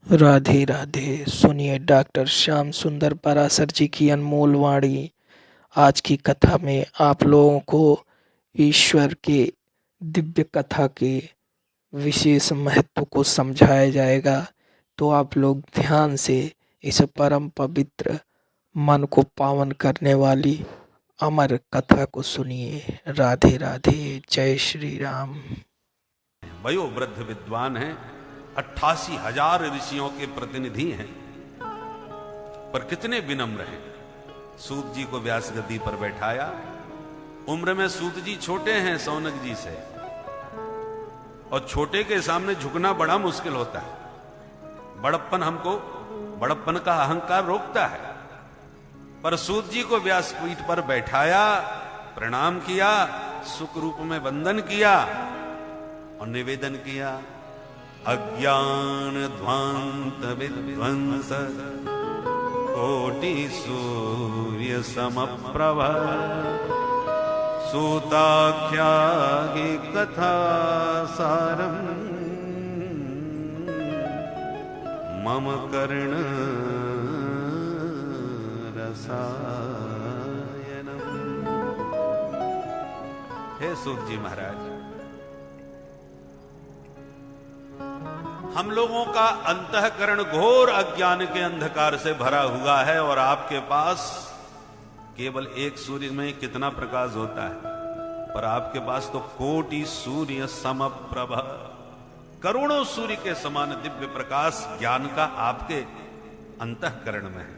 राधे राधे। सुनिए डॉक्टर श्याम सुंदर पराशर जी की अनमोल वाणी। आज की कथा में आप लोगों को ईश्वर के दिव्य कथा के विशेष महत्व को समझाया जाएगा। तो आप लोग ध्यान से इस परम पवित्र मन को पावन करने वाली अमर कथा को सुनिए। राधे राधे। जय श्री राम। वयोवृद्ध विद्वान हैं, 88,000 ऋषियों के प्रतिनिधि हैं, पर कितने विनम्र हैं। सूत जी को व्यास गद्दी पर बैठाया। उम्र में सूत जी छोटे हैं सौनक जी से, और छोटे के सामने झुकना बड़ा मुश्किल होता है। बड़प्पन का अहंकार रोकता है। पर सूत जी को व्यासपीठ पर बैठाया, प्रणाम किया, सुख रूप में वंदन किया और निवेदन किया। अज्ञान ध्वांत विध्वंस कोटि सूर्य समप्रभ सूताख्या कथा सारम मम कर्ण रसायनम। हे सूत जी महाराज, हम लोगों का अंतःकरण घोर अज्ञान के अंधकार से भरा हुआ है, और आपके पास केवल एक सूर्य में कितना प्रकाश होता है, पर आपके पास तो कोटि सूर्य समप्रभ, करोड़ों सूर्य के समान दिव्य प्रकाश ज्ञान का आपके अंतःकरण में है।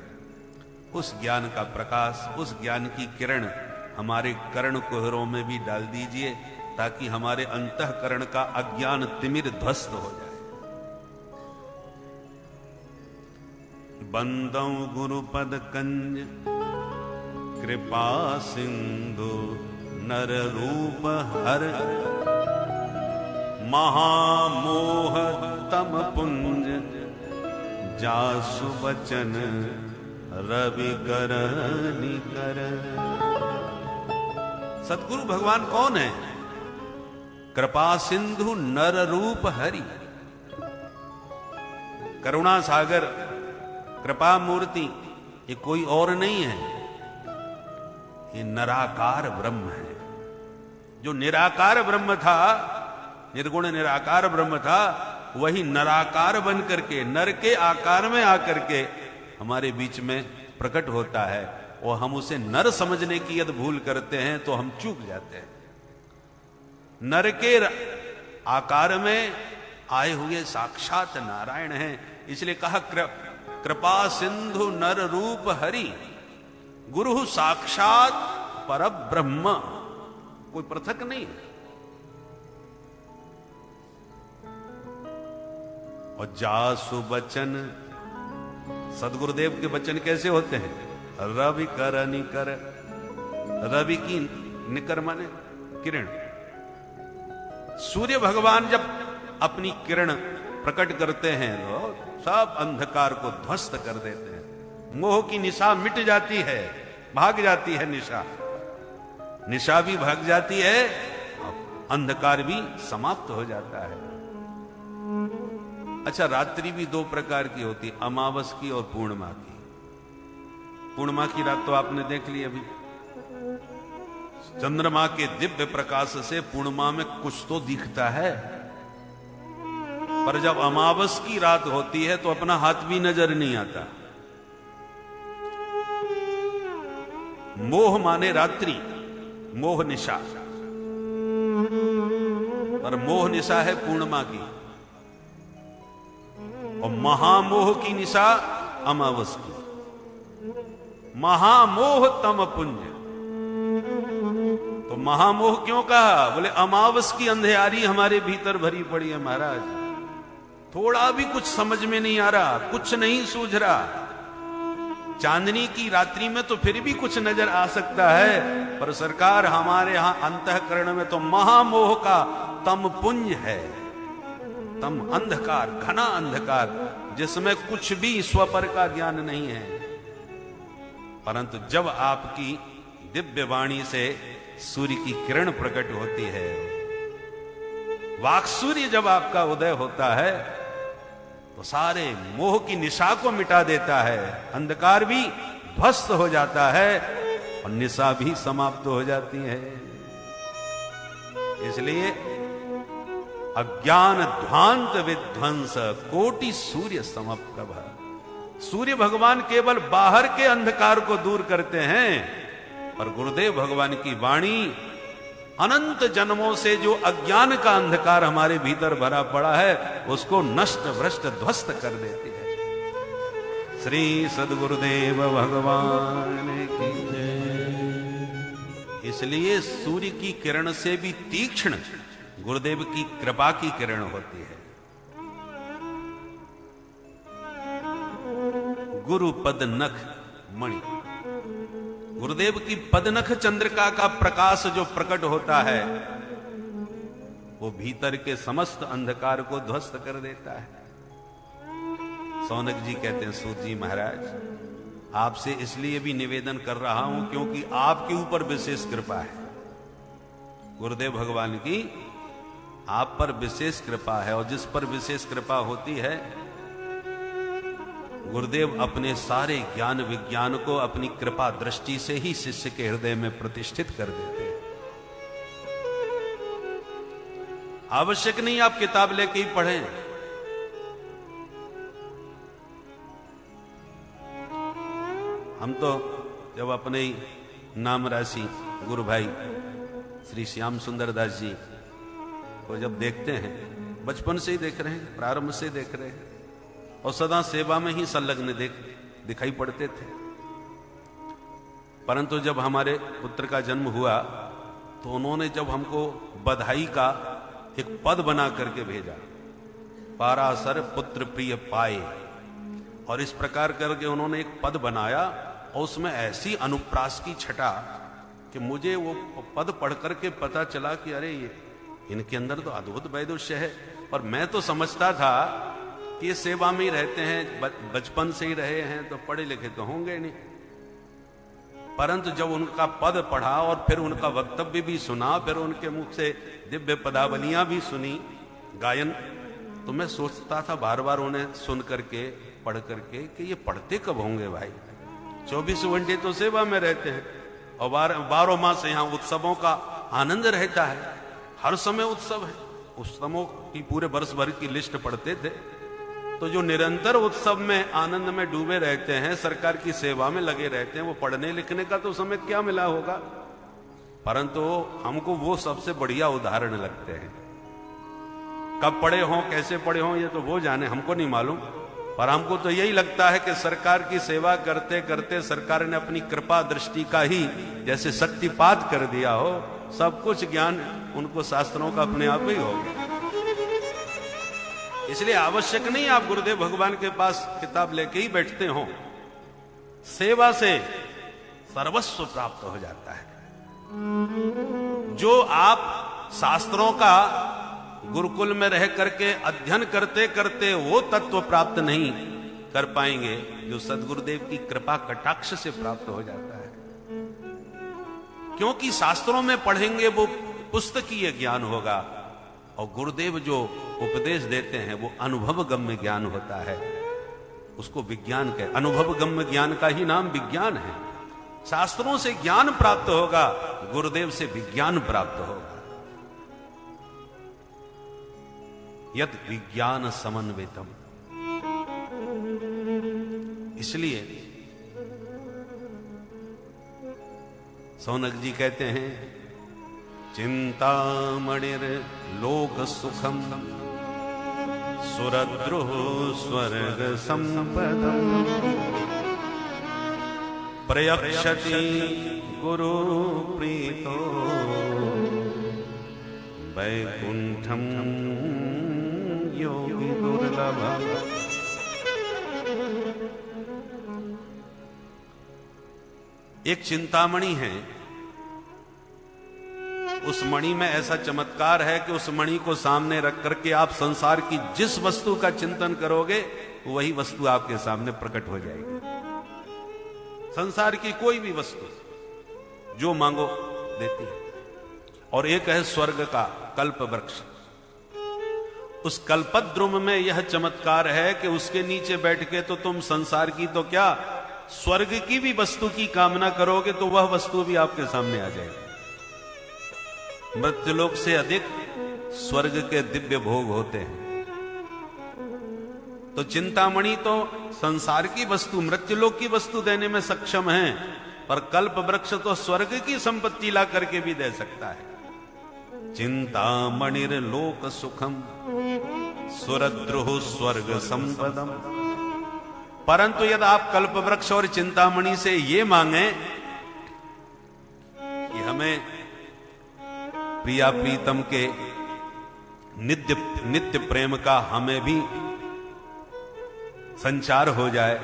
उस ज्ञान का प्रकाश, उस ज्ञान की किरण हमारे कर्ण कुहरों में भी डाल दीजिए, ताकि हमारे अंतःकरण का अज्ञान तिमिर ध्वस्त हो जाए। बंदौ गुरुपद कंज कृपा सिंधु नर रूप हर महामोह तम पुंज जासु बचन रवि कर निकर। सदगुरु भगवान कौन है? कृपा सिंधु नर रूप हरि, करुणा सागर, कृपा मूर्ति, ये कोई और नहीं है, ये निराकार ब्रह्म है। जो निराकार ब्रह्म था, निर्गुण निराकार ब्रह्म था, वही निराकार बन करके नर के आकार में आकर के हमारे बीच में प्रकट होता है, और हम उसे नर समझने की यदि भूल करते हैं तो हम चूक जाते हैं। नर के आकार में आए हुए साक्षात नारायण हैं, इसलिए कहा कृपा सिंधु नर रूप हरि, गुरु साक्षात परब्रह्म, कोई पृथक नहीं है। और जासु बचन, सदगुरुदेव के वचन कैसे होते हैं? रवि कर निकर, रवि की निकर माने किरण। सूर्य भगवान जब अपनी किरण प्रकट करते हैं तो सब अंधकार को ध्वस्त कर देते हैं। मोह की निशा मिट जाती है, भाग जाती है निशा, निशा भी भाग जाती है, अंधकार भी समाप्त हो जाता है। अच्छा, रात्रि भी दो प्रकार की होती है, अमावस की और पूर्णिमा की। पूर्णिमा की रात तो आपने देख ली अभी, चंद्रमा के दिव्य प्रकाश से पूर्णिमा में कुछ तो दिखता है, पर जब अमावस की रात होती है तो अपना हाथ भी नजर नहीं आता। मोह माने रात्रि, मोह निशा, पर मोह निशा है पूर्णिमा की, और महामोह की निशा अमावस की। महामोह तम पुंज, तो महामोह क्यों कहा? बोले अमावस की अंधेरी हमारे भीतर भरी पड़ी है महाराज, थोड़ा भी कुछ समझ में नहीं आ रहा, कुछ नहीं सूझ रहा। चांदनी की रात्रि में तो फिर भी कुछ नजर आ सकता है, पर सरकार हमारे यहां अंतःकरण में तो महामोह का तम पुंज है, तम अंधकार, घना अंधकार, जिसमें कुछ भी स्वपर का ज्ञान नहीं है। परंतु जब आपकी दिव्य वाणी से सूर्य की किरण प्रकट होती है, वाक्सूर्य जब आपका उदय होता है, तो सारे मोह की निशा को मिटा देता है, अंधकार भी ध्वस्त हो जाता है और निशा भी समाप्त हो जाती है। इसलिए अज्ञान ध्वांत विध्वंस कोटि सूर्य समप्रभ। सूर्य भगवान केवल बाहर के अंधकार को दूर करते हैं, और गुरुदेव भगवान की वाणी अनंत जन्मों से जो अज्ञान का अंधकार हमारे भीतर भरा पड़ा है उसको नष्ट भ्रष्ट ध्वस्त कर देती है। श्री सद्गुरुदेव भगवान की जय। इसलिए सूर्य की किरण से भी तीक्ष्ण गुरुदेव की कृपा की किरण होती है। गुरु पद नख मणि, गुरुदेव की पदनख चंद्रिका का प्रकाश जो प्रकट होता है वो भीतर के समस्त अंधकार को ध्वस्त कर देता है। सौनक जी कहते हैं, सूत जी महाराज आपसे इसलिए भी निवेदन कर रहा हूं क्योंकि आपके ऊपर विशेष कृपा है। गुरुदेव भगवान की आप पर विशेष कृपा है, और जिस पर विशेष कृपा होती है गुरुदेव अपने सारे ज्ञान विज्ञान को अपनी कृपा दृष्टि से ही शिष्य के हृदय में प्रतिष्ठित कर देते हैं। आवश्यक नहीं आप किताब लेके ही पढ़ें। हम तो जब अपने ही नाम राशि गुरु भाई श्री श्याम सुंदर दास जी को जब देखते हैं, बचपन से ही देख रहे हैं, प्रारंभ से देख रहे हैं, और सदा सेवा में ही संलग्न दिखाई पड़ते थे। परंतु जब हमारे पुत्र का जन्म हुआ तो उन्होंने जब हमको बधाई का एक पद बना करके भेजा, पारासर पुत्र प्रिय पाए, और इस प्रकार करके उन्होंने एक पद बनाया और उसमें ऐसी अनुप्रास की छटा कि मुझे वो पद पढ़ करके पता चला कि अरे ये इनके अंदर तो अद्भुत वैदुष्य है। और मैं तो समझता था कि ये सेवा में ही रहते हैं, बचपन से ही रहे हैं तो पढ़े लिखे तो होंगे नहीं। परंतु जब उनका पद पढ़ा और फिर उनका वक्तव्य भी सुना, फिर उनके मुख से दिव्य पदावलियां भी सुनी, गायन, तो मैं सोचता था बार बार उन्हें सुन करके पढ़ करके कि ये पढ़ते कब होंगे भाई। 24 घंटे तो सेवा में रहते हैं और 12 मास यहाँ उत्सवों का आनंद रहता है, हर समय उत्सव है। उत्सवों की पूरे वर्ष भर की लिस्ट पढ़ते थे। तो जो निरंतर उत्सव में आनंद में डूबे रहते हैं, सरकार की सेवा में लगे रहते हैं, वो पढ़ने लिखने का तो समय क्या मिला होगा। परंतु हमको वो सबसे बढ़िया उदाहरण लगते हैं। कब पढ़े हों, कैसे पढ़े हों, ये तो वो जाने, हमको नहीं मालूम। पर हमको तो यही लगता है कि सरकार की सेवा करते करते सरकार ने अपनी कृपा दृष्टि का ही जैसे शक्तिपात कर दिया हो, सब कुछ ज्ञान उनको शास्त्रों का अपने आप ही हो गया। इसलिए आवश्यक नहीं आप गुरुदेव भगवान के पास किताब लेके ही बैठते हो, सेवा से सर्वस्व प्राप्त हो जाता है। जो आप शास्त्रों का गुरुकुल में रह करके अध्ययन करते करते वो तत्व प्राप्त नहीं कर पाएंगे जो सद्गुरुदेव की कृपा कटाक्ष से प्राप्त हो जाता है। क्योंकि शास्त्रों में पढ़ेंगे वो पुस्तकीय ज्ञान होगा, और गुरुदेव जो उपदेश देते हैं वो अनुभव गम्य ज्ञान होता है। उसको विज्ञान कहे, अनुभव गम्य ज्ञान का ही नाम विज्ञान है। शास्त्रों से ज्ञान प्राप्त होगा, गुरुदेव से विज्ञान प्राप्त होगा। यद विज्ञान समन्वितम। इसलिए सौनक जी कहते हैं, चिंतामणिर लोक सुखम सुरद्रुः स्वर्ग संपदम प्रयक्षति गुरु प्रीतो वैकुंठम योगी दुर्लभम। एक चिंतामणि है, उस मणि में ऐसा चमत्कार है कि उस मणि को सामने रख करके आप संसार की जिस वस्तु का चिंतन करोगे वही वस्तु आपके सामने प्रकट हो जाएगी। संसार की कोई भी वस्तु जो मांगो देती है। और एक है स्वर्ग का कल्प वृक्ष। उस कल्पद्रुम में यह चमत्कार है कि उसके नीचे बैठ के तो तुम संसार की तो क्या, स्वर्ग की भी वस्तु की कामना करोगे तो वह वस्तु भी आपके सामने आ जाएगी। मृत्युलोक से अधिक स्वर्ग के दिव्य भोग होते हैं। तो चिंतामणि तो संसार की वस्तु, मृत्युलोक की वस्तु देने में सक्षम है, पर कल्प वृक्ष तो स्वर्ग की संपत्ति ला करके भी दे सकता है। चिंतामणिर लोक सुखम सुरद्रुह स्वर्ग संपदम। परंतु यदि आप कल्प वृक्ष और चिंतामणि से ये मांगे कि हमें प्रिया प्रीतम के नित्य प्रेम का हमें भी संचार हो जाए,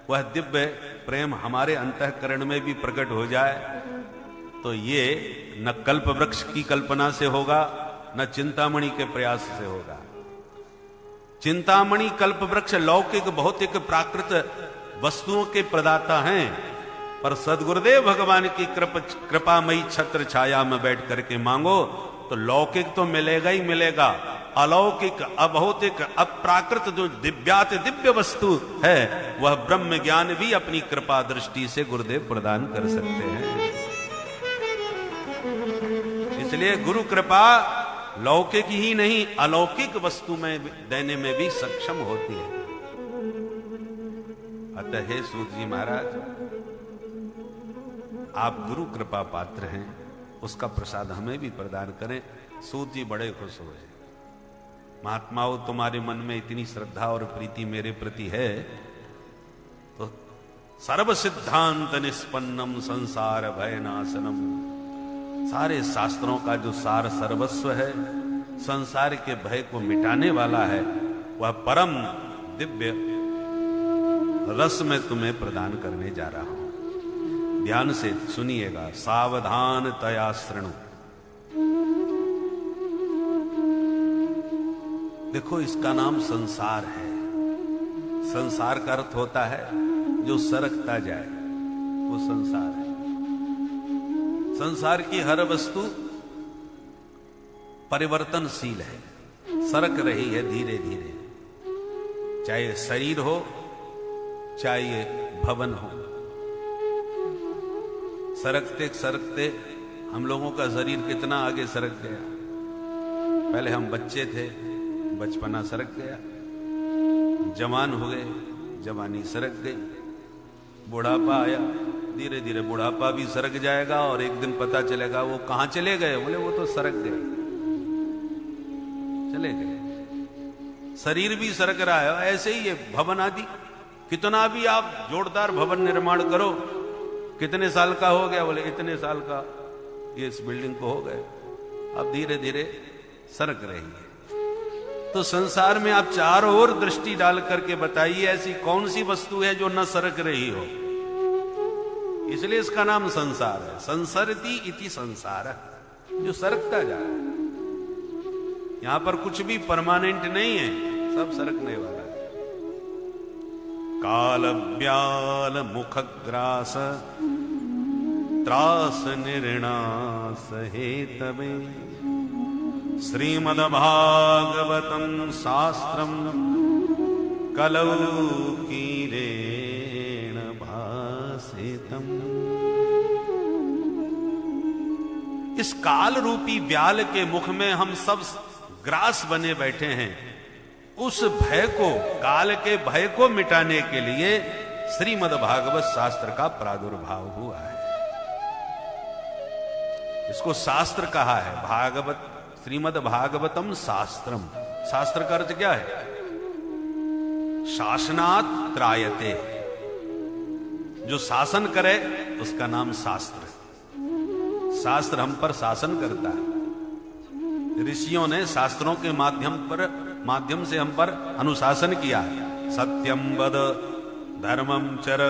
वह दिव्य प्रेम हमारे अंतःकरण में भी प्रकट हो जाए, तो ये न कल्प वृक्ष की कल्पना से होगा, न चिंतामणि के प्रयास से होगा। चिंतामणि कल्प वृक्ष लौकिक भौतिक प्राकृत वस्तुओं के प्रदाता हैं, पर सदगुरुदेव भगवान की कृपामयी छत्र छाया में बैठ करके मांगो तो लौकिक तो मिलेगा ही मिलेगा, अलौकिक अभौतिक अप्राकृत जो दिव्याति दिव्य वस्तु है वह ब्रह्म ज्ञान भी अपनी कृपा दृष्टि से गुरुदेव प्रदान कर सकते हैं। इसलिए गुरु कृपा लौकिक ही नहीं अलौकिक वस्तु में देने में भी सक्षम होती है। अतः हे सूत जी महाराज, आप गुरु कृपा पात्र हैं, उसका प्रसाद हमें भी प्रदान करें। सूत जी बड़े खुश हुए। महात्माओं, तुम्हारे मन में इतनी श्रद्धा और प्रीति मेरे प्रति है तो सर्व सिद्धांत निष्पन्नम संसार भय नाशनम, सारे शास्त्रों का जो सार सर्वस्व है, संसार के भय को मिटाने वाला है, वह परम दिव्य रस में तुम्हें प्रदान करने जा रहा हूं। ध्यान से सुनिएगा, सावधान तया शृणु। देखो, इसका नाम संसार है। संसार का अर्थ होता है जो सरकता जाए, वो संसार है। संसार की हर वस्तु परिवर्तनशील है, सरक रही है धीरे धीरे, चाहे शरीर हो चाहे भवन हो। सरकते सरकते हम लोगों का शरीर कितना आगे सरक गया। पहले हम बच्चे थे, बचपना सरक गया, जवान हुए, जवानी सरक गई, बुढ़ापा आया, धीरे धीरे बुढ़ापा भी सरक जाएगा और एक दिन पता चलेगा वो कहां चले गए। बोले वो तो सरक गए, चले गए। शरीर भी सरक रहा है, ऐसे ही ये भवन आदि, कितना भी आप जोरदार भवन निर्माण करो, कितने साल का हो गया, बोले इतने साल का ये इस बिल्डिंग को हो गए, अब धीरे धीरे सरक रही है। तो संसार में आप चारों ओर दृष्टि डाल करके बताइए ऐसी कौन सी वस्तु है जो न सरक रही हो। इसलिए इसका नाम संसार है। संसरति इति संसार, जो सरकता जा रहा है। यहां पर कुछ भी परमानेंट नहीं है, सब सरकने वाला है। काल ब्याल मुखग्रास त्रास निर्णास हेतवे श्रीमद्भागवतं शास्त्रम कलौ कीरेण भासितम। इस काल रूपी व्याल के मुख में हम सब ग्रास बने बैठे हैं। उस भय को, काल के भय को मिटाने के लिए श्रीमद्भागवत शास्त्र का प्रादुर्भाव हुआ है। इसको शास्त्र कहा है, भागवत, श्रीमद्भागवतम शास्त्रम। शास्त्र का अर्थ क्या है? शासनात् त्रायते, जो शासन करे उसका नाम शास्त्र। शास्त्र हम पर शासन करता है। ऋषियों ने शास्त्रों के माध्यम से हम पर अनुशासन किया है। सत्यम वद, धर्मम चर,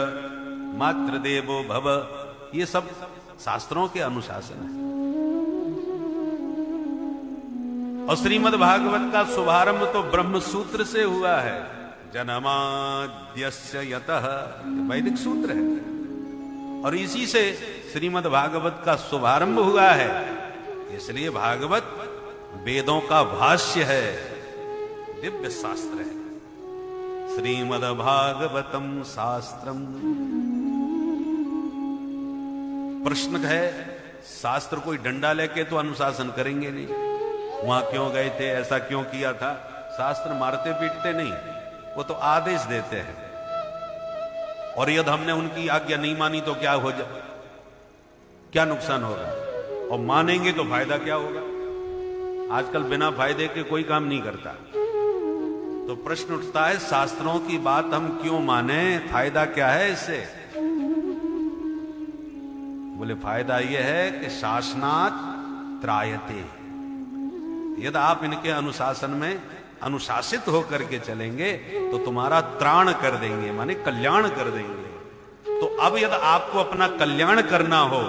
मातृदेवो भव, ये सब शास्त्रों के अनुशासन है। और श्रीमद् भागवत का शुभारंभ तो ब्रह्म सूत्र से हुआ है। जन्माद्यस्य यतः, वैदिक सूत्र है, और इसी से श्रीमद् भागवत का शुभारंभ हुआ है। इसलिए भागवत वेदों का भाष्य है। दिव्य शास्त्र है। श्रीमद्भागवतम शास्त्रम। प्रश्न है, शास्त्र कोई डंडा लेके तो अनुशासन करेंगे नहीं, वहां क्यों गए थे, ऐसा क्यों किया था। शास्त्र मारते पीटते नहीं, वो तो आदेश देते हैं। और यदि हमने उनकी आज्ञा नहीं मानी तो क्या हो जाए, क्या नुकसान होगा, और मानेंगे तो फायदा क्या होगा। आजकल बिना फायदे के कोई काम नहीं करता। तो प्रश्न उठता है, शास्त्रों की बात हम क्यों माने, फायदा क्या है इससे। बोले फायदा यह है कि शासनात् त्रायते। यदि आप इनके अनुशासन में अनुशासित होकर के चलेंगे तो तुम्हारा त्राण कर देंगे, माने कल्याण कर देंगे। तो अब यदि आपको अपना कल्याण करना हो,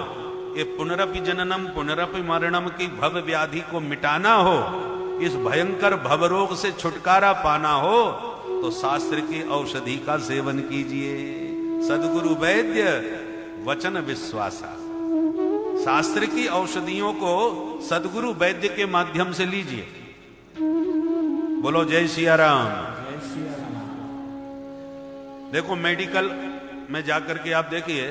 ये पुनरपि जननम पुनरपि मरणम की भव व्याधि को मिटाना हो, इस भयंकर भवरोग से छुटकारा पाना हो, तो शास्त्र की औषधि का सेवन कीजिए। सद्गुरु वैद्य वचन विश्वासा। शास्त्र की औषधियों को सद्गुरु वैद्य के माध्यम से लीजिए। बोलो जय सिया राम। देखो मेडिकल में जाकर के आप देखिए,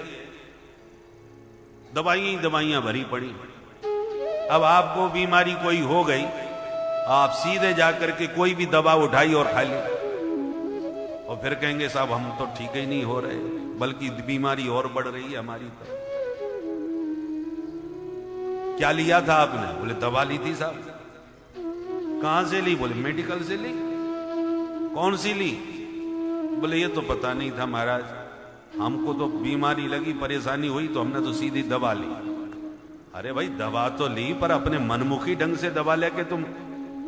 दवाइयां भरी पड़ी। अब आपको बीमारी कोई हो गई, आप सीधे जाकर के कोई भी दवा उठाई और खा ली, और फिर कहेंगे साहब हम तो ठीक ही नहीं हो रहे, बल्कि बीमारी और बढ़ रही है हमारी। तो क्या लिया था आपने? बोले दवा ली थी साहब। कहां से ली? बोले मेडिकल से ली। कौन सी ली? बोले ये तो पता नहीं था महाराज, हमको तो बीमारी लगी, परेशानी हुई तो हमने तो सीधी दवा ली। अरे भाई दवा तो ली, पर अपने मनमुखी ढंग से दवा लेके तुम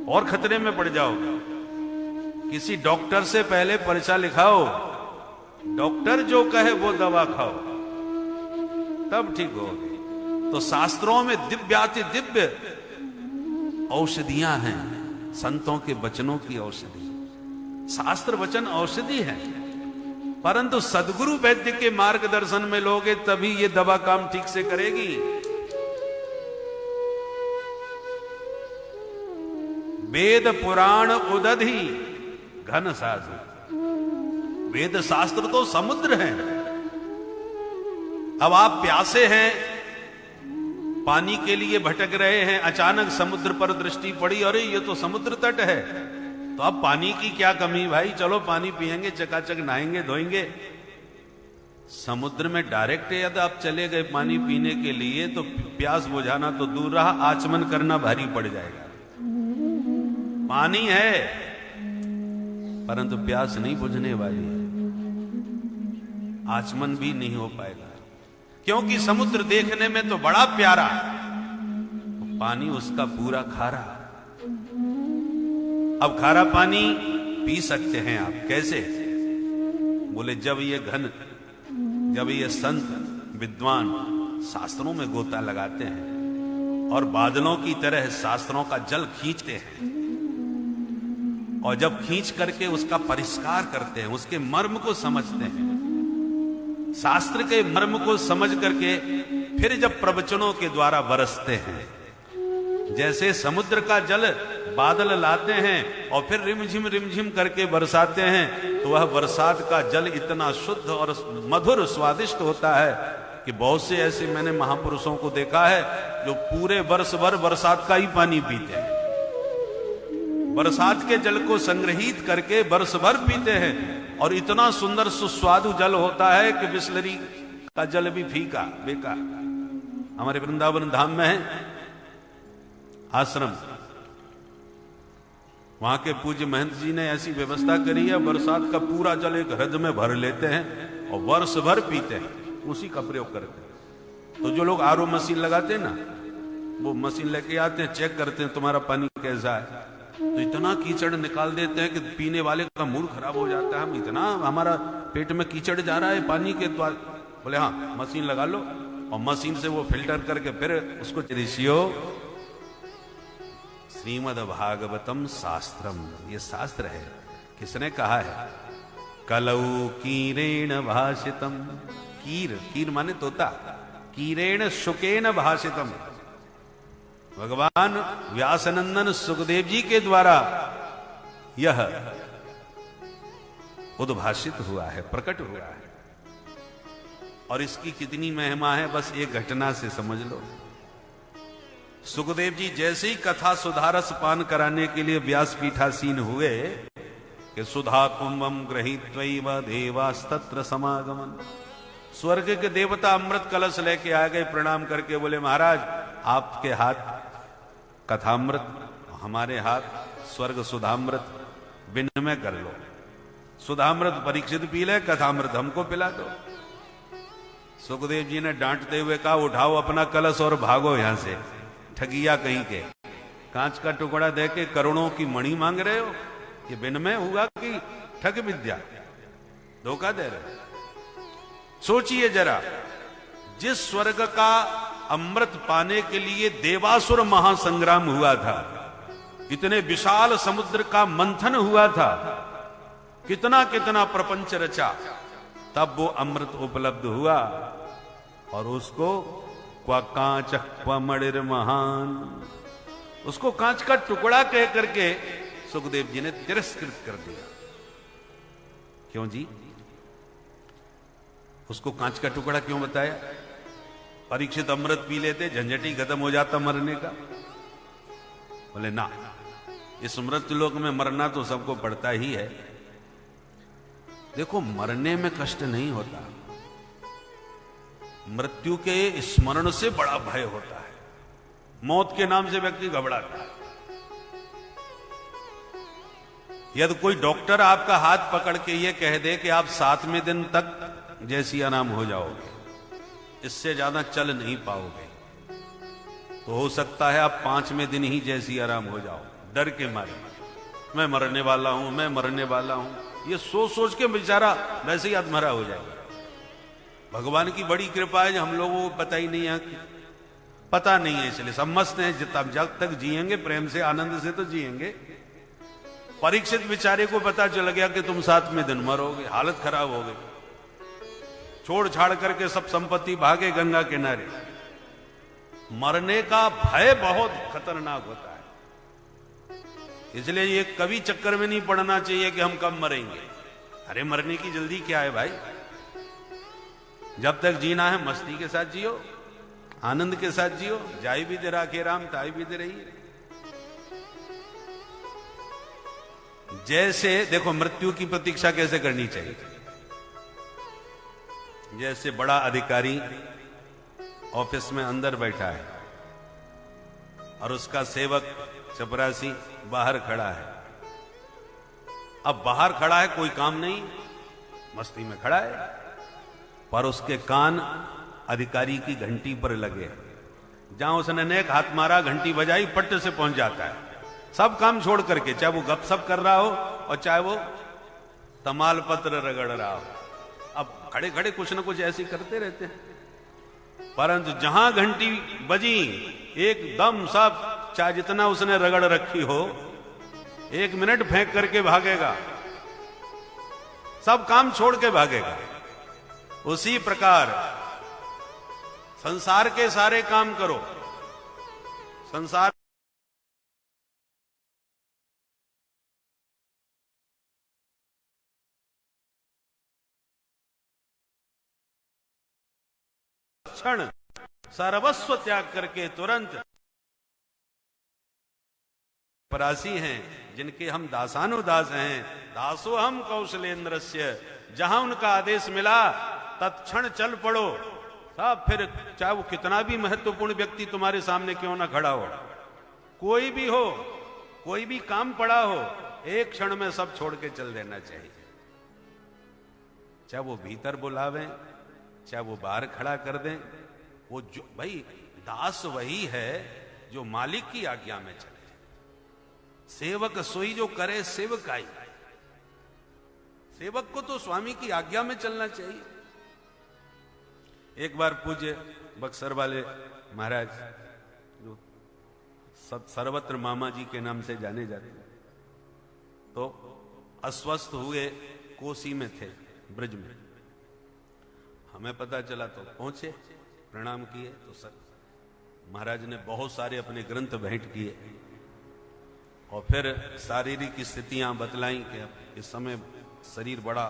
और खतरे में पड़ जाओगे। किसी डॉक्टर से पहले पर्चा लिखाओ, डॉक्टर जो कहे वो दवा खाओ, तब ठीक होगी। तो शास्त्रों में दिव्याति दिव्य औषधियां हैं, संतों के वचनों की औषधि। शास्त्र वचन औषधि है, परंतु सद्गुरु वैद्य के मार्गदर्शन में लोगे तभी ये दवा काम ठीक से करेगी। वेद पुराण उदधि घन साधु। वेद शास्त्र तो समुद्र है। अब आप प्यासे हैं, पानी के लिए भटक रहे हैं, अचानक समुद्र पर दृष्टि पड़ी, अरे ये तो समुद्र तट है, तो अब पानी की क्या कमी भाई, चलो पानी पिएंगे, चकाचक नहाएंगे धोएंगे। समुद्र में डायरेक्ट यदि आप चले गए पानी पीने के लिए तो प्यास बुझाना तो दूर रहा, आचमन करना भारी पड़ जाएगा। पानी है परंतु प्यास नहीं बुझने वाली है, आचमन भी नहीं हो पाएगा, क्योंकि समुद्र देखने में तो बड़ा प्यारा, पानी उसका पूरा खारा। अब खारा पानी पी सकते हैं आप, कैसे? बोले जब ये संत विद्वान शास्त्रों में गोता लगाते हैं और बादलों की तरह शास्त्रों का जल खींचते हैं, और जब खींच करके उसका परिष्कार करते हैं, उसके मर्म को समझते हैं, शास्त्र के मर्म को समझ करके फिर जब प्रवचनों के द्वारा बरसते हैं, जैसे समुद्र का जल बादल लाते हैं और फिर रिमझिम करके बरसाते हैं, तो वह बरसात का जल इतना शुद्ध और मधुर स्वादिष्ट होता है कि बहुत से ऐसे मैंने महापुरुषों को देखा है जो पूरे वर्ष भर बरसात का ही पानी पीते हैं, बरसात के जल को संग्रहित करके वर्ष भर पीते हैं, और इतना सुंदर सुस्वादु जल होता है कि बिस्लरी का जल भी फीका बेकार। हमारे वृंदावन धाम में है आश्रम, वहां के पूज्य महंत जी ने ऐसी व्यवस्था करी है, बरसात का पूरा जल एक हृदय में भर लेते हैं और वर्ष भर पीते हैं, उसी का प्रयोग करते हैं। तो जो लोग आरओ मशीन लगाते हैं ना, वो मशीन लेके आते हैं, चेक करते हैं तुम्हारा पानी कैसा है, तो इतना कीचड़ निकाल देते हैं कि पीने वाले का मूड खराब हो जाता है। हम इतना, हमारा पेट में कीचड़ जा रहा है पानी के द्वारा। बोले हाँ मशीन लगा लो, और मशीन से वो फिल्टर करके फिर उसको ऋषियों श्रीमद् भागवतम शास्त्रम, ये शास्त्र है। किसने कहा है? कलऊ कीरेण भाषितम। कीर माने तोता, कीरेण शुकेन भाषितम। भगवान व्यासनंदन सुखदेव जी के द्वारा यह उद्भाषित हुआ है, प्रकट हुआ है। और इसकी कितनी महिमा है बस एक घटना से समझ लो। सुखदेव जी जैसे ही कथा सुधारस पान कराने के लिए व्यासपीठासीन हुए कि सुधा कुंभम गृहीत्वैव देवास्तत्र समागमन, स्वर्ग के देवता अमृत कलश लेके आ गए, प्रणाम करके बोले महाराज आपके हाथ कथामृत, हमारे हाथ स्वर्ग सुधामृत, विनिमय कर लो। सुधामृत परीक्षित पी ले, कथामृत हमको पिला दो। सुखदेव जी ने डांटते हुए कहा उठाओ अपना कलश और भागो यहां से, ठगिया कहीं के। कांच का टुकड़ा देके करोड़ों की मणि मांग रहे हो, ये विनिमय हुआ कि ठग विद्या, धोखा दे रहे हो। सोचिए जरा, जिस स्वर्ग का अमृत पाने के लिए देवासुर महासंग्राम हुआ था, इतने विशाल समुद्र का मंथन हुआ था, कितना कितना प्रपंच रचा, तब वो अमृत उपलब्ध हुआ और उसको क्वा कांच क्वा मणिर महान, उसको कांच का टुकड़ा कह करके सुखदेव जी ने तिरस्कृत कर दिया। क्यों जी? उसको कांच का टुकड़ा क्यों बताया? परीक्षित अमृत पी लेते, झंझट ही खत्म हो जाता मरने का। बोले ना, इस मृत्यु लोक में मरना तो सबको पड़ता ही है। देखो मरने में कष्ट नहीं होता, मृत्यु के स्मरण से बड़ा भय होता है। मौत के नाम से व्यक्ति घबराता है। यदि कोई डॉक्टर आपका हाथ पकड़ के ये कह दे कि आप 7वें दिन तक जैसी आराम हो जाओगे, इससे ज्यादा चल नहीं पाओगे, तो हो सकता है आप 5वें दिन ही जैसी आराम हो जाओ, डर के मारे मैं मरने वाला हूं, मैं मरने वाला हूं, ये सोच सोच के बेचारा वैसे ही अधमरा हो जाएगा। भगवान की बड़ी कृपा है, हम लोगों को पता ही नहीं है, पता नहीं है, इसलिए सब मस्त हैं। जब तक जिएंगे प्रेम से आनंद से तो जिएंगे। परीक्षित बेचारे को पता चल गया कि तुम 7वें दिन मरोगे, हालत खराब हो गई, छोड़ छाड़ करके सब संपत्ति भागे गंगा किनारे। मरने का भय बहुत खतरनाक होता है, इसलिए ये कभी चक्कर में नहीं पड़ना चाहिए कि हम कब मरेंगे। अरे मरने की जल्दी क्या है भाई, जब तक जीना है मस्ती के साथ जियो, आनंद के साथ जियो। जाई भी दे राखे राम ताई भी दे रही। जैसे देखो मृत्यु की प्रतीक्षा कैसे करनी चाहिए। जैसे बड़ा अधिकारी ऑफिस में अंदर बैठा है और उसका सेवक चपरासी बाहर खड़ा है। अब बाहर खड़ा है, कोई काम नहीं, मस्ती में खड़ा है, पर उसके कान अधिकारी की घंटी पर लगे। जहां उसने नेक हाथ मारा, घंटी बजाई, पट्ट से पहुंच जाता है, सब काम छोड़ करके, चाहे वो गपशप कर रहा हो और चाहे वो तमाल पत्र रगड़ रहा हो। अब खड़े खड़े कुछ ना कुछ ऐसे करते रहते हैं, परंतु जहां घंटी बजी एकदम सब, चाहे जितना उसने रगड़ रखी हो, 1 मिनट फेंक करके भागेगा, सब काम छोड़ के भागेगा। उसी प्रकार संसार के सारे काम करो, संसार क्षण सर्वस्व त्याग करके तुरंत परासी हैं, जिनके हम दासानुदास हैं। दासो हम कौशलेंद्रस्य, जहां उनका आदेश मिला तत्क्षण चल पड़ो। सब फिर चाहे वो कितना भी महत्वपूर्ण व्यक्ति तुम्हारे सामने क्यों ना खड़ा हो, कोई भी हो, कोई भी काम पड़ा हो, एक क्षण में सब छोड़ के चल देना चाहिए। चाहे वो भीतर बुलावें, चाहे वो बाहर खड़ा कर दें। वो जो भाई दास वही है जो मालिक की आज्ञा में चले। सेवक सोई जो करे सेवकाई। सेवक को तो स्वामी की आज्ञा में चलना चाहिए। एक बार पूज्य बक्सर वाले महाराज, जो सर्वत्र मामा जी के नाम से जाने जाते, तो अस्वस्थ हुए, कोसी में थे, ब्रज में। हमें पता चला तो पहुंचे, प्रणाम किए, तो सर महाराज ने बहुत सारे अपने ग्रंथ भेंट किए और फिर शारीरिक स्थितियां बतलाई कि अब इस समय शरीर बड़ा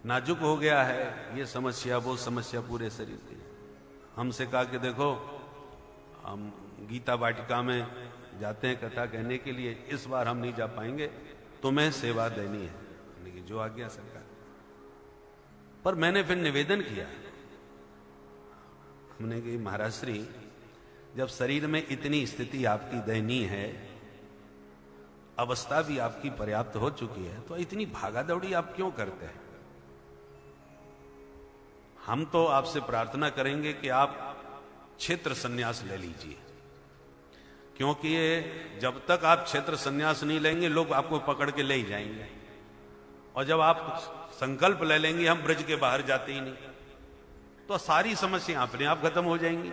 नाजुक हो गया है, ये समस्या वो समस्या पूरे शरीर की। हमसे कहा कि देखो हम गीता वाटिका में जाते हैं कथा कहने के लिए, इस बार हम नहीं जा पाएंगे, तुम्हें सेवा देनी है। लेकिन जो आज्ञा सरकार। पर मैंने फिर निवेदन किया, हमने कहा महाराज श्री, जब शरीर में इतनी स्थिति आपकी दयनीय है, अवस्था भी आपकी पर्याप्त हो चुकी है, तो इतनी भागा दौड़ी आप क्यों करते हैं? हम तो आपसे प्रार्थना करेंगे कि आप क्षेत्र संन्यास ले लीजिए, क्योंकि ये जब तक आप क्षेत्र संन्यास नहीं लेंगे लोग आपको पकड़ के ले ही जाएंगे, और जब आप संकल्प ले लेंगे हम ब्रज के बाहर जाते ही नहीं, तो सारी समस्या अपने आप खत्म हो जाएंगी।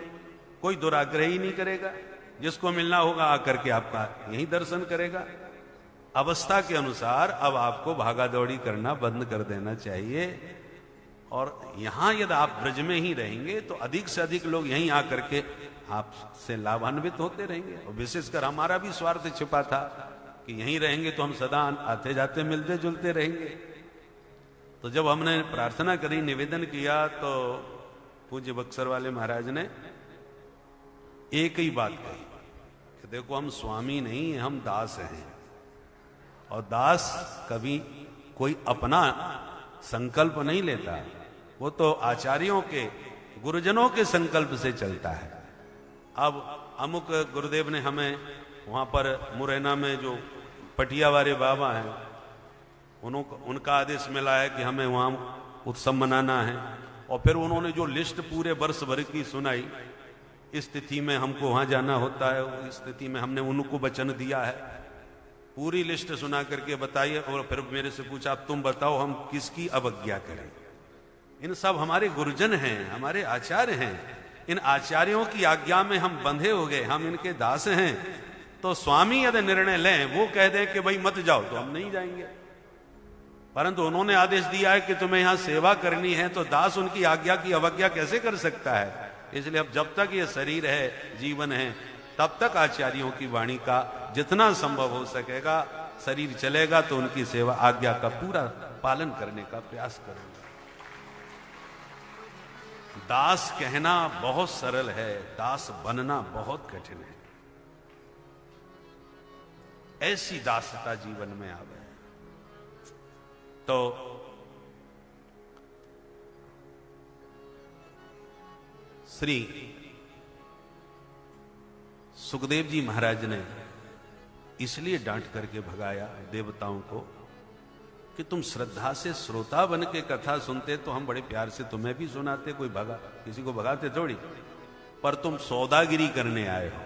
कोई दुराग्रह ही नहीं करेगा, जिसको मिलना होगा आकर के आपका यही दर्शन करेगा। अवस्था के अनुसार अब आपको भागा दौड़ी करना बंद कर देना चाहिए, और यहां यदि आप ब्रज में ही रहेंगे तो अधिक से अधिक लोग यहीं आकर के आपसे लाभान्वित होते रहेंगे। और विशेषकर हमारा भी स्वार्थ छिपा था कि यहीं रहेंगे तो हम सदा आते जाते मिलते जुलते रहेंगे। तो जब हमने प्रार्थना करी, निवेदन किया, तो पूज्य बक्सर वाले महाराज ने एक ही बात कही कि देखो हम स्वामी नहीं, हम दास हैं, और दास कभी कोई अपना संकल्प नहीं लेता, वो तो आचार्यों के, गुरुजनों के संकल्प से चलता है। अब अमुक गुरुदेव ने हमें वहां पर मुरैना में जो पटिया वाले बाबा हैं, उनका आदेश मिला है कि हमें वहां उत्सव मनाना है, और फिर उन्होंने जो लिस्ट पूरे वर्ष भर की सुनाई, इस स्थिति में हमको वहां जाना होता है, इस स्थिति में हमने उनको वचन दिया है, पूरी लिस्ट सुना करके बताइए। और फिर मेरे से पूछा तुम बताओ हम किसकी अवज्ञा करें? इन सब हमारे गुरुजन हैं, हमारे आचार्य हैं, इन आचार्यों की आज्ञा में हम बंधे हो गए, हम इनके दास हैं। तो स्वामी यदि निर्णय लें, वो कह दें कि भाई मत जाओ, तो हम नहीं जाएंगे। परंतु उन्होंने आदेश दिया है कि तुम्हें यहां सेवा करनी है, तो दास उनकी आज्ञा की अवज्ञा कैसे कर सकता है? इसलिए अब जब तक ये शरीर है, जीवन है, तब तक आचार्यों की वाणी का जितना संभव हो सकेगा, शरीर चलेगा तो उनकी सेवा आज्ञा का पूरा पालन करने का प्रयास करूंगा। दास कहना बहुत सरल है, दास बनना बहुत कठिन है। ऐसी दासता जीवन में आवे तो श्री सुखदेव जी महाराज ने इसलिए डांट करके भगाया देवताओं को कि तुम श्रद्धा से श्रोता बन के कथा सुनते तो हम बड़े प्यार से तुम्हें भी सुनाते, कोई भगा किसी को भगाते थोड़ी, पर तुम सौदागिरी करने आए हो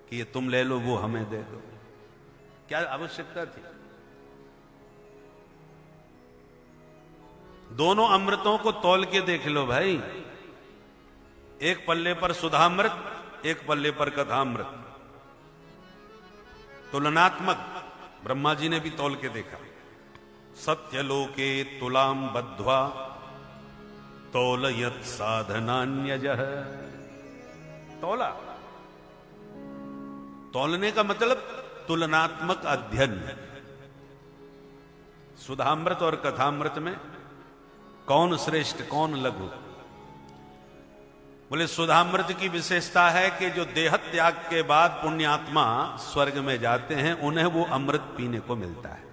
कि ये तुम ले लो वो हमें दे दो। क्या आवश्यकता थी? दोनों अमृतों को तौल के देख लो भाई, एक पल्ले पर सुधामृत, एक पल्ले पर कथामृत, तुलनात्मक। ब्रह्मा जी ने भी तौल के देखा। सत्यलोके तुलाम बद्ध्वा तौलयत साधनान्यजः। तौला, तौलने का मतलब तुलनात्मक अध्ययन। सुधामृत और कथामृत में कौन श्रेष्ठ कौन लघु? बोले सुधामृत की विशेषता है कि जो देह त्याग के बाद पुण्यात्मा स्वर्ग में जाते हैं उन्हें वो अमृत पीने को मिलता है।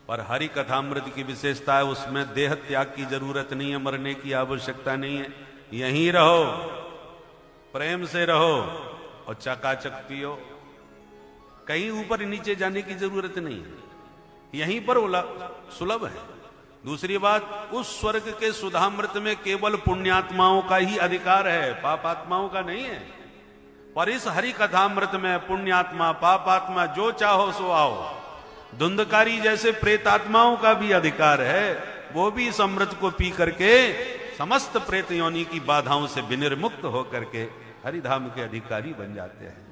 और हरि कथामृत की विशेषता है उसमें देह त्याग की जरूरत नहीं है, मरने की आवश्यकता नहीं है, यहीं रहो, प्रेम से रहो और चकाचक पियो, कहीं ऊपर नीचे जाने की जरूरत नहीं है, यहीं पर सुलभ है। दूसरी बात, उस स्वर्ग के सुधामृत में केवल पुण्यात्माओं का ही अधिकार है, पापात्माओं का नहीं है। पर इस हरि कथामृत में पुण्यात्मा पापात्मा जो चाहो सो आओ, धुंधकारी जैसे प्रेतात्माओं का भी अधिकार है, वो भी इस अमृत को पी करके समस्त प्रेत योनि की बाधाओं से विनिर्मुक्त होकर के हरिधाम के अधिकारी बन जाते हैं।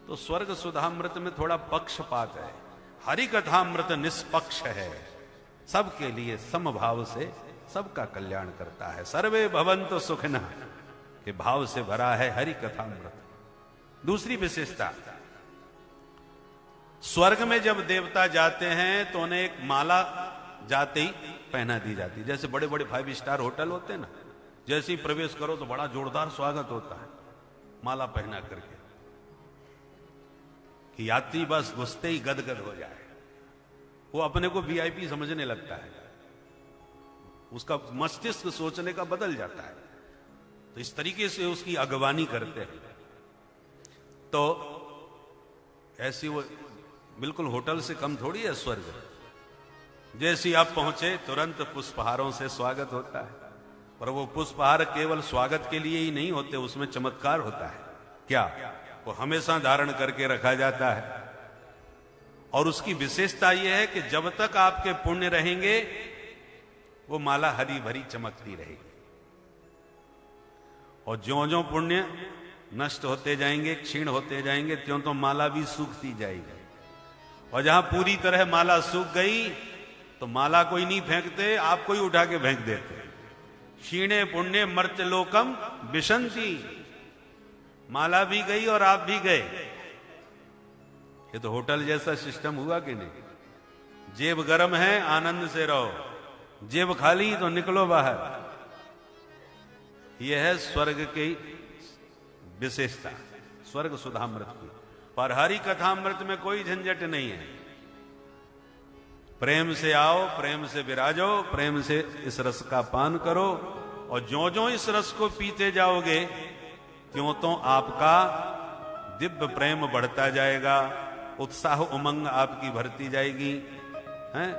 तो स्वर्ग सुधामृत में थोड़ा पक्षपात है, हरि कथामृत निष्पक्ष है, सबके लिए समभाव से सबका कल्याण करता है। सर्वे भवन्तु सुखिनः के भाव से भरा है हरि कथामृत। दूसरी विशेषता, स्वर्ग में जब देवता जाते हैं तो उन्हें एक माला जाते ही पहना दी जाती है। जैसे बड़े बड़े 5 स्टार होटल होते हैं ना, जैसे ही प्रवेश करो तो बड़ा जोरदार स्वागत होता है माला पहना करके, कि यात्री बस घुसते ही गदगद हो जाए। वो अपने को वीआईपी समझने लगता है, उसका मस्तिष्क सोचने का बदल जाता है। तो इस तरीके से उसकी अगवानी करते हैं। तो ऐसी वो बिल्कुल होटल से कम थोड़ी है स्वर्ग। जैसे ही आप पहुंचे तुरंत पुष्पहारों से स्वागत होता है। पर वो पुष्पहार केवल स्वागत के लिए ही नहीं होते, उसमें चमत्कार होता है। क्या? वो हमेशा धारण करके रखा जाता है। और उसकी विशेषता यह है कि जब तक आपके पुण्य रहेंगे वो माला हरी भरी चमकती रहेगी, और ज्यों ज्यों पुण्य नष्ट होते जाएंगे, क्षीण होते जाएंगे, त्यों तो माला भी सूखती जाएगी। और जहां पूरी तरह माला सूख गई तो माला कोई नहीं फेंकते, आपको ही उठा के फेंक देते। क्षीणे पुण्य मर्त्यलोकम विशंति, माला भी गई और आप भी गए। ये तो होटल जैसा सिस्टम हुआ कि नहीं? जेब गर्म है आनंद से रहो, जेब खाली तो निकलो बाहर। यह है स्वर्ग की विशेषता, स्वर्ग सुधामृत की। पर हरि कथामृत में कोई झंझट नहीं है। प्रेम से आओ, प्रेम से विराजो, प्रेम से इस रस का पान करो, और ज्यों ज्यों इस रस को पीते जाओगे त्यों तो आपका दिव्य प्रेम बढ़ता जाएगा, उत्साह उमंग आपकी भरती जाएगी, हैं?